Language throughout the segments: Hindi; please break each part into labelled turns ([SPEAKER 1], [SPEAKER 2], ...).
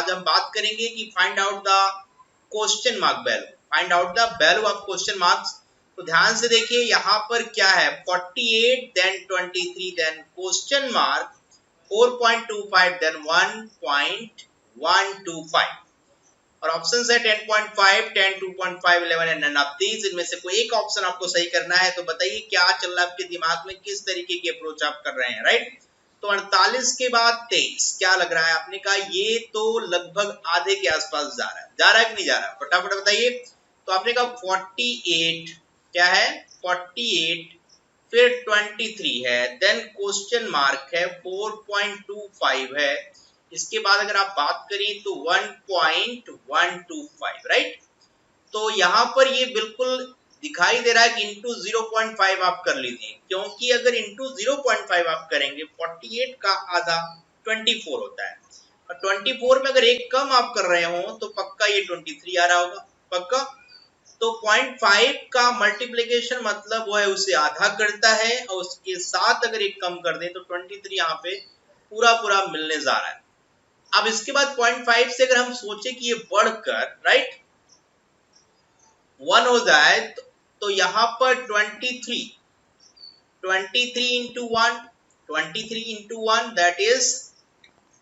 [SPEAKER 1] आज हम बात करेंगे कि find out the question mark value, find out the value of question marks. तो ध्यान से देखिए यहाँ पर क्या है 48 then 23 then question mark 4.25 then 1.125 और ऑप्शन है 10.5, 10, 2.5, 11 एंड नन ऑफ दीज। इनमें से कोई एक ऑप्शन आपको सही करना है। तो बताइए क्या चल रहा है आपके दिमाग में, किस तरीके की अप्रोच आप कर रहे हैं, राइट। तो 48 के बाद 23 क्या लग रहा है, आपने कहा ये तो लगभग आधे के आसपास जा रहा है कि नहीं जा रहा है, फटाफट बताइए। तो आपने कहा 48 क्या है 48 फिर 23 है देन क्वेश्चन मार्क है 4.25 है, इसके बाद अगर आप बात करें तो 1.125 राइट। तो यहाँ पर ये बिल्कुल दिखाई दे रहा है कि इंटू 0.5 आप कर लीजिए, क्योंकि अगर इंटू 0.5 आप करेंगे 48 का आधा 24 होता है और 24 में अगर एक कम आप कर रहे हो तो पक्का ये 23 आ रहा होगा पक्का। तो 0.5 का मल्टीप्लिकेशन मतलब वो है उसे आधा करता है और उसके साथ अगर एक कम कर दें तो 23 यहाँ पे पूरा मिलने जा रहा है। अब इसके बाद 0.5 से अगर हम सोचे कि ये बढ़कर राइट 1 हो जाए तो यहाँ पर 23 इंटू 1 23 इंटू 1 दैट इज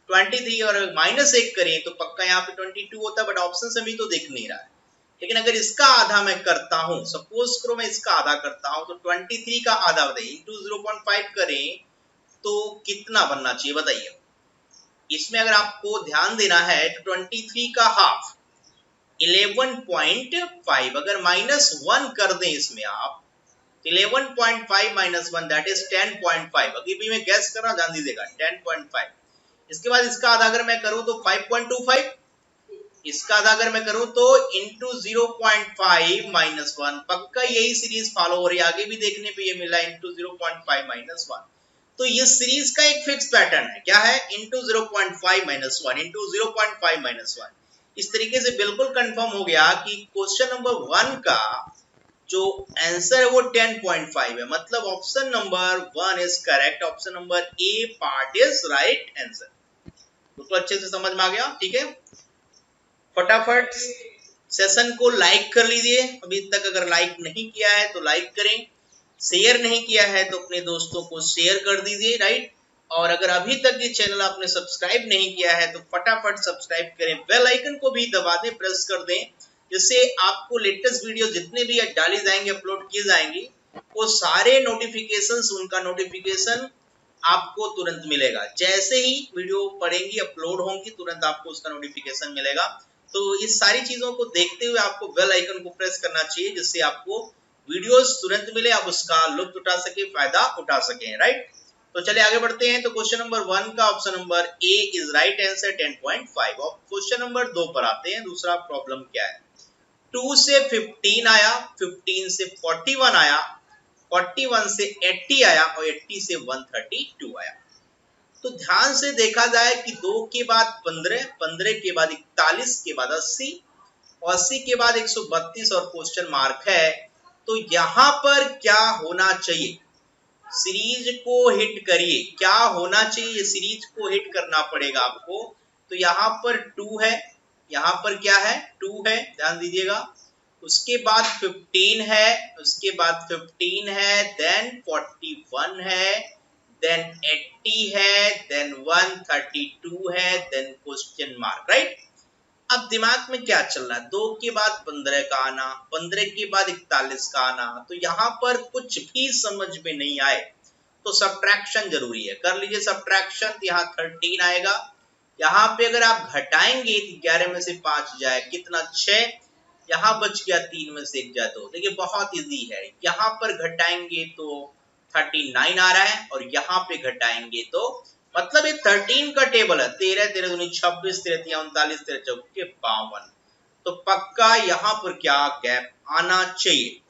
[SPEAKER 1] 23 और माइनस 1 करें तो पक्का यहाँ पे 22 होता है, बट ऑप्शन से भी तो दिख नहीं रहा है। लेकिन अगर इसका आधा मैं करता हूं, सपोज करो मैं इसका आधा करता हूं तो 23 का आधा बताइए इंटू 0.5 करें तो कितना बनना चाहिए बताइए। इसमें अगर आपको ध्यान देना है तो 23 का हाफ 11.5 अगर -1 कर दें इसमें आप 11.5 -1 दैट इज 10.5। अभी भी मैं गैस कर रहा हूं, ध्यान दीजिएगा 10.5। इसके बाद इसका आधा अगर मैं करूं तो 5.25, इसका आधा अगर मैं करूं तो इंटू 0.5 -1 पक्का यही सीरीज फॉलो हो रही है, आगे भी देखने पे ये मिला इंटू 0.5 -1। तो ये सीरीज का एक फिक्स पैटर्न है, क्या है इंटू 0.5 -1 इंटू 0.5 -1। इस तरीके से बिल्कुल कंफर्म हो गया कि क्वेश्चन नंबर 1 का जो आंसर है वो 10.5 है, मतलब option number 1 is correct, option number A part is right answer. तो अच्छे से समझ में आ गया, ठीक है। फटाफट सेशन को लाइक कर लीजिए, अभी तक अगर लाइक नहीं किया है तो लाइक करें, शेयर नहीं किया है तो अपने दोस्तों को शेयर कर दीजिए, राइट। और अगर अभी तक ये चैनल आपने सब्सक्राइब नहीं किया है तो फटाफट सब्सक्राइब करें, बेल आइकन को भी दबा दें, प्रेस कर दें, जिससे आपको लेटेस्ट वीडियो जितने भी डाली जाएंगे अपलोड किए जाएंगे वो सारे नोटिफिकेशंस, उनका नोटिफिकेशन आपको तुरंत मिलेगा। जैसे ही वीडियो पड़ेंगी अपलोड होंगी तुरंत आपको उसका नोटिफिकेशन मिलेगा। तो इस सारी चीजों को देखते हुए आपको बेल आइकन को प्रेस करना चाहिए, जिससे आपको वीडियोस तुरंत मिले, आप उसका लुत्फ उठा सके, फायदा उठा सके, राइट। तो चलिए आगे बढ़ते हैं। तो क्वेश्चन नंबर 1 का option number A is right answer 10.5। और क्वेश्चन नंबर 2 पर आते हैं। दूसरा प्रॉब्लम क्या है, 2 से 15 आया, 15 से 41 आया, 41 से 80 आया और 80 से 132 आया। तो ध्यान से देखा जाए कि 2 के बाद 15, 15 के बाद 41 के बाद 80 और 80 के बाद 132 और क्वेश्चन मार्क है। तो यहाँ पर क्या होना चाहिए, सीरीज को हिट करिए, क्या होना चाहिए, सीरीज को हिट करना पड़ेगा आपको। तो यहाँ पर 2 है, यहाँ पर क्या है 2 है, ध्यान दीजिएगा। उसके बाद 15 है, उसके बाद 15 है, देन 41 है, देन 80 है, देन 132 है, देन क्वेश्चन मार्क, राइट। अब दिमाग में क्या चल रहा है, 2 के बाद 15 का आना, 15 के बाद 41 का आना, तो यहाँ पर कुछ भी समझ में नहीं आए तो सब्ट्रैक्शन जरूरी है, कर लीजिए सब्ट्रैक्शन। तो यहाँ 13 आएगा, यहाँ पे अगर आप घटाएंगे तो 11 में से 5 जाए कितना 6, यहाँ बच गया 3 में से 1 जाए 2। देखिए बहुत इजी है, यहाँ पर घटाएंगे तो 39 आ रहा है और यहाँ पे घटाएंगे तो मतलब ये 13 का टेबल है, 13 13 दूनी 26, 13 39, 13 चौके 52। तो पक्का यहाँ पर क्या गैप आना चाहिए।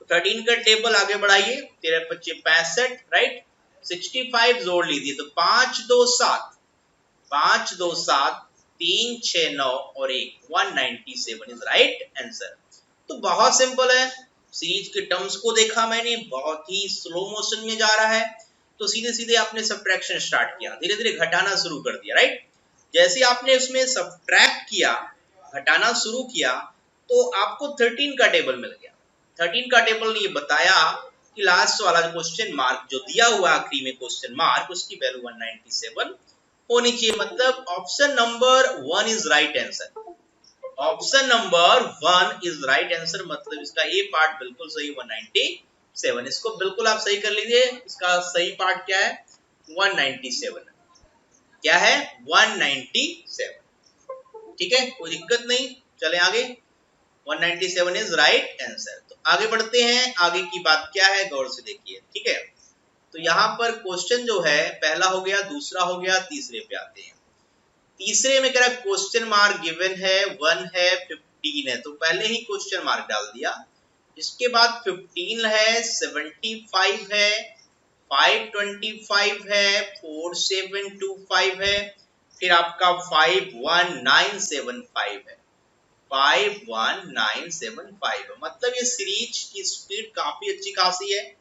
[SPEAKER 1] तो 13 का टेबल आगे बढ़ाइए, 13 25 65 राइट, 65 जोड़ लीजिए तो 5 2 7, 5 2 7, 3 6 9 और 1 197 इज राइट आंसर। तो बहुत सिंपल है, सीरीज के टर्म्स को देखा मैंने, बहुत ही स्लो मोशन में जा रहा है, तो सीधे सीधे आपने सब्ट्रैक्शन स्टार्ट किया, धीरे धीरे घटाना शुरू कर दिया, राइट। जैसे आपने उसमें सब्ट्रैक्ट किया, घटाना शुरू किया, तो आपको 13 का टेबल मिल गया। 13 का टेबल ने ये बताया कि लास्ट वाला क्वेश्चन मार्क जो दिया हुआ आखिरी में क्वेश्चन मार्क, उसकी वैल्यू 197 होनी चाहिए। मतलब option number 1 is right answer. Option number 1 is right answer, मतलब इसका ए पार्ट बिल्कुल सही 197। इसको बिल्कुल आप सही कर लीजिए। इसका सही पार्ट क्या है? 197। क्या है? 197। ठीक है, कोई दिक्कत नहीं, चले आगे। 197 इज राइट आंसर। तो आगे बढ़ते हैं, आगे की बात क्या है गौर से देखिए। ठीक है, तो यहाँ पर क्वेश्चन जो है पहला हो गया, दूसरा हो गया, तीसरे पे आते हैं। तीसरे में कह रहा क्वेश्चन मार्क गिवन है, 1 है, 15 है, तो पहले ही क्वेश्चन मार्क डाल दिया। इसके बाद 15 है, 75 है, 525 है, 4725 है, फिर आपका 51975 है, 51975 है। मतलब ये सीरीज की स्पीड काफी अच्छी खासी है।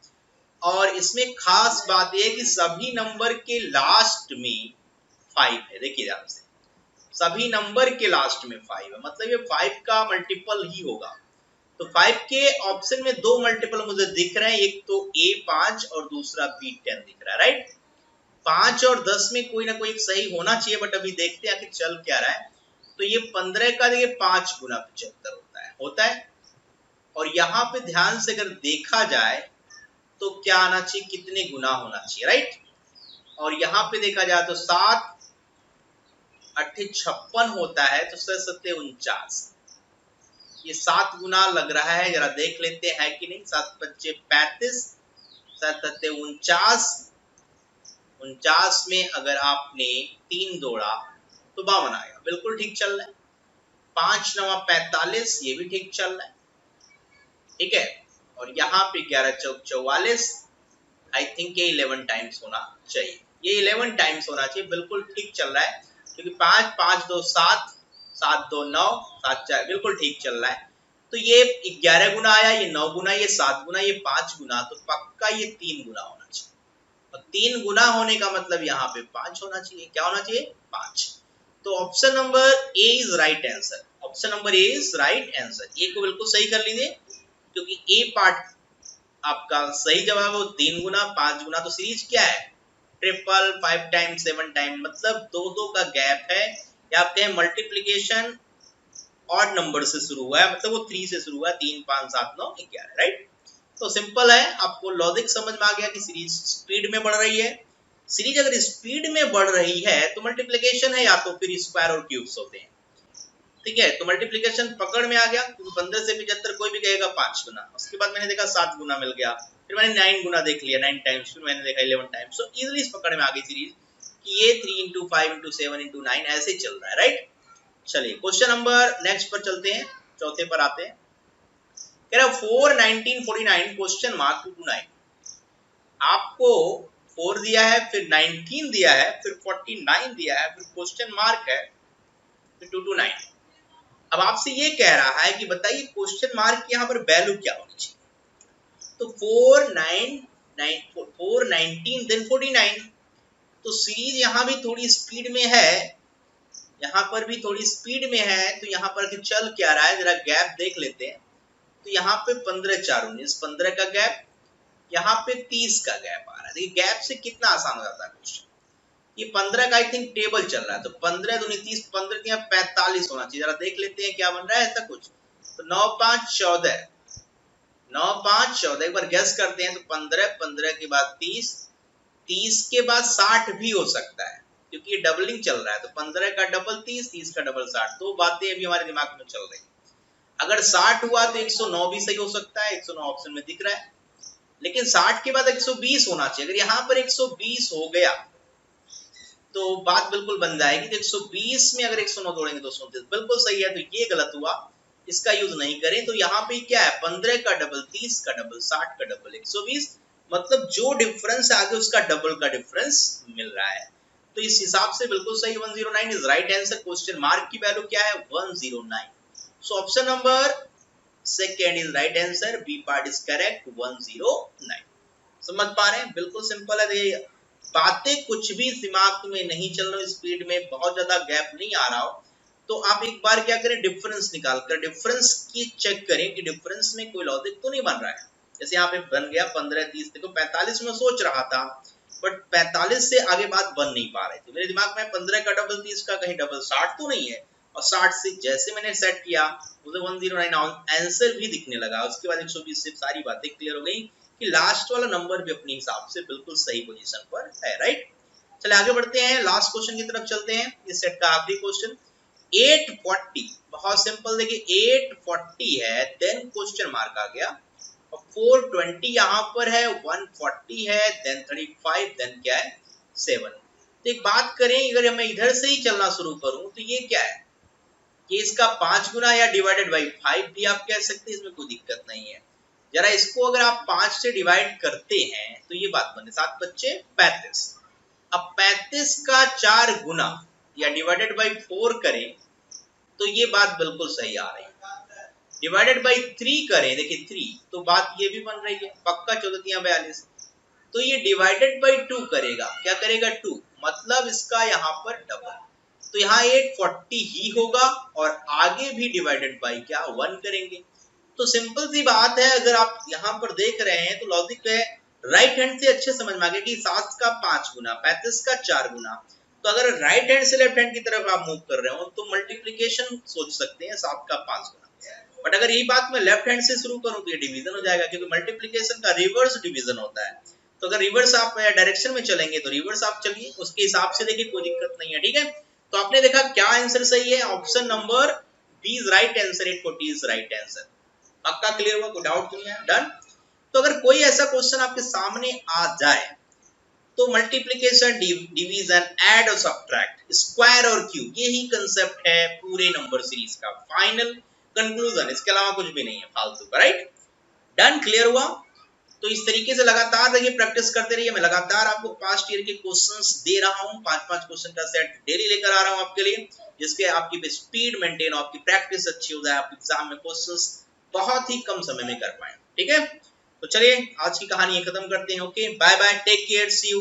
[SPEAKER 1] और इसमें खास बात यह है कि सभी नंबर के लास्ट में 5 है। देखिए ध्यान से, सभी नंबर के लास्ट में 5 है, मतलब ये 5 का मल्टीपल ही होगा। तो 5 के ऑप्शन में दो मल्टीपल मुझे दिख रहे हैं, एक तो A5 और दूसरा B10 दिख रहा है, राइट। 5 और 10 में कोई ना कोई एक सही होना चाहिए, बट अभी देखते हैं कि चल क्या रहा है। तो ये 15 का देखिए 5 गुना 75 होता है। और यहाँ पे ध्यान से अगर देखा जाए तो क्या आना चाहिए, कितने गुना होना चाहिए, राइट। और यहाँ पे देखा जाए तो 7 8 56 होता है, तो 7 49, ये 7 गुना लग रहा है। जरा देख लेते हैं कि नहीं। 7 5 35, 7 7 49, 49 में अगर आपने 3 जोड़ा तो 52 आएगा, बिल्कुल ठीक चल रहा है। 5 9 45, ये भी ठीक चल रहा है, ठीक है। और यहाँ पे 11 चौक 44, आई थिंक ये 11 टाइम्स होना चाहिए, ये 11 टाइम्स होना चाहिए, बिल्कुल ठीक चल रहा है। क्योंकि 5 5 2 7, 7 2 9, 7 4, बिल्कुल ठीक चल रहा है। तो ये 11 गुना आया, ये 9 गुना, ये 7 गुना, ये 5 गुना, तो पक्का ये 3 गुना होना चाहिए। और 3 गुना होने का मतलब यहाँ पे 5 होना चाहिए। क्या होना चाहिए? 5। तो option number A is right answer. Option number A is right answer. A को बिल्कुल सही कर लीजिए, क्योंकि ए पार्ट आपका सही जवाब है। 3 गुना 5 गुना, तो सीरीज क्या है? ट्रिपल, 5 टाइम 7 टाइम, मतलब 2 का गैप है। या आप कहें मल्टीप्लीकेशन ऑड नंबर से शुरू हुआ है, मतलब वो 3 से शुरू हुआ है, 3 5 7 9 11, राइट। तो सिंपल है, आपको लॉजिक समझ में आ गया कि सीरीज स्पीड में बढ़ रही है। सीरीज अगर स्पीड में बढ़ रही है तो मल्टीप्लीकेशन है, या तो फिर स्क्वायर और क्यूब्स होते हैं, ठीक है। तो मल्टीप्लीकेशन पकड़ में आ गया, क्योंकि 15 से 75 कोई भी कहेगा 5 गुना। उसके बाद मैंने देखा 7 गुना मिल गया, फिर मैंने 9 गुना देख लिया, 9 टाइम्स, फिर मैंने देखा 11 टाइम्स। तो इजीली इस पकड़ में आ गई सीरीज कि ये 3 × 5 × 7 × 9 ऐसे चल रहा है, राइट। चलिए क्वेश्चन नंबर नेक्स्ट पर चलते हैं, चौथे पर आते हैं। कह रहा 4 19 49 क्वेश्चन मार्क 229। आपको 4 दिया है, फिर 19 दिया है, फिर 49 दिया है, फिर क्वेश्चन मार्क है, फिर 229। अब आपसे ये कह रहा है कि बताइए क्वेश्चन मार्क की यहाँ पर वैल्यू क्या होनी चाहिए। तो 4 19 देन 49, तो सीरीज यहाँ भी थोड़ी स्पीड में है, यहाँ पर भी थोड़ी स्पीड में है। तो यहाँ पर चल क्या रहा है, जरा गैप देख लेते हैं। तो यहाँ पे 15 4 19, 15 का गैप, यहाँ पे 30 का गैप आ रहा है। देखिए गैप से कितना आसान हो जाता है क्वेश्चन। ये 15 का आई थिंक टेबल चल रहा है, तो 15 दूनी 30, 15 दिया 45 होना चाहिए। जरा देख लेते हैं क्या बन रहा है ऐसा कुछ। तो 9 5 14, 9 5 14, एक बार गैस करते हैं। तो 15, 15 के बाद 30, 30 के बाद 60 भी हो सकता है, क्योंकि ये डबलिंग चल रहा है। तो 15 का डबल 30, 30 का डबल 60, दो बातें अभी हमारे दिमाग में चल रही है। अगर 60 हुआ तो 109 भी सही हो सकता है, 109 ऑप्शन में दिख रहा है। लेकिन 60 के बाद 120 होना चाहिए। अगर यहाँ पर 120 हो गया तो बात बिल्कुल बन जाएगी। तो 120 में अगर 109 जोड़ेंगे तो 129, बिल्कुल सही है। तो ये गलत हुआ, इसका यूज नहीं करें। तो यहाँ पे क्या है, 15 का डबल 30 का डबल 60 का डबल 120, मतलब जो डिफरेंस आगे उसका डबल का डिफरेंस मिल रहा है। तो इस हिसाब से बिल्कुल सही, 109 is right answer. Question mark की वैल्यू क्या है, 109। So option number second is right answer, B part is correct, 109। समझ पा रहे हैं, बिल्कुल सिंपल है। बातें कुछ भी दिमाग में नहीं चल रही, स्पीड में बहुत ज्यादा गैप नहीं आ रहा हो, तो आप एक बार क्या करें, डिफरेंस निकाल कर डिफरेंस की चेक करें कि डिफरेंस में कोई लॉजिक तो नहीं बन रहा है। जैसे यहाँ पे बन गया 15-30, देखो 45 में सोच रहा था, बट 45 से आगे बात बन नहीं पा रही थी मेरे दिमाग में। 15 का डबल 30 का कहीं डबल 60 तो नहीं है, और 60 से जैसे मैंने सेट किया मुझे 109 आंसर भी दिखने लगा। उसके बाद 120 से सारी बातें क्लियर हो गई कि लास्ट वाला नंबर भी अपने हिसाब से बिल्कुल सही पोजीशन पर है, राइट। चले आगे बढ़ते हैं, लास्ट क्वेश्चन की तरफ चलते हैं, इस सेट का आखिरी क्वेश्चन 840। बहुत सिंपल, देखिए 840 है, देन क्वेश्चन मार्क आ गया, 420 यहाँ पर है, 140 है, देन 35, देन क्या है 7। तो एक बात करें, अगर मैं इधर से ही चलना शुरू करूं तो ये क्या है, ये इसका 5 गुना या डिवाइडेड बाई 5 भी आप कह सकते हैं, इसमें कोई दिक्कत नहीं है। जरा इसको अगर आप 5 से डिवाइड करते हैं तो ये बात बने 7 बच्चे 35। अब 35 का 4 गुना या डिवाइडेड बाई 4 करें तो ये बात बिल्कुल सही आ रही है। डिवाइडेड बाई 3 करें, देखिए 3, तो बात ये भी बन रही है, पक्का 1442। तो ये डिवाइडेड बाई 2 करेगा, क्या करेगा 2, मतलब इसका यहाँ पर डबल, तो यहाँ 840 ही होगा, और आगे भी डिवाइडेड बाई क्या 1 करेंगे। तो सिंपल सी बात है, अगर आप यहाँ पर देख रहे हैं तो लॉजिक है राइट हैंड से अच्छे समझ में आ गया कि 7 का 5 गुना 35 का 4 गुना। तो अगर राइट हैंड से लेफ्ट हैंड की तरफ आप मूव कर रहे हो तो मल्टीप्लीकेशन सोच सकते हैं 7 का 5 गुना। बट अगर यही बात मैं लेफ्ट हैंड से शुरू करूं तो ये डिवीजन हो जाएगा, क्योंकि मल्टीप्लीकेशन का रिवर्स डिवीजन होता है। तो अगर रिवर्स आप डायरेक्शन में चलेंगे तो रिवर्स आप चलिए, उसके हिसाब से देखिए, कोई दिक्कत नहीं है, ठीक है। तो आपने देखा क्या आंसर सही है, option number B is right answer, 840 is right answer. पक्का क्लियर हुआ, कोई डाउट नहीं है, डन। तो अगर कोई ऐसा क्वेश्चन आपके सामने आ जाए तो मल्टीप्लीकेशन, डिवीजन, ऐड और सब्ट्रैक्ट, स्क्वायर और क्यूब, यही कंसेप्ट है पूरे नंबर सीरीज का, फाइनल कंक्लूजन, इसके अलावा कुछ भी नहीं है फालतू का, राइट। डन, क्लियर हुआ। तो इस तरीके से लगातार देखिए प्रैक्टिस करते रहिए, मैं लगातार आपको पास्ट ईयर के क्वेश्चंस दे रहा हूं, 5-5 क्वेश्चन का सेट डेली लेकर आ रहा हूं आपके लिए, जिसके आपकी स्पीड मेंटेन हो, आपकी प्रैक्टिस अच्छी हो जाए, आप एग्जाम में क्वेश्चंस बहुत ही कम समय में कर पाए, ठीक है। तो चलिए आज की कहानी खत्म करते हैं, okay, bye bye, take care, see you.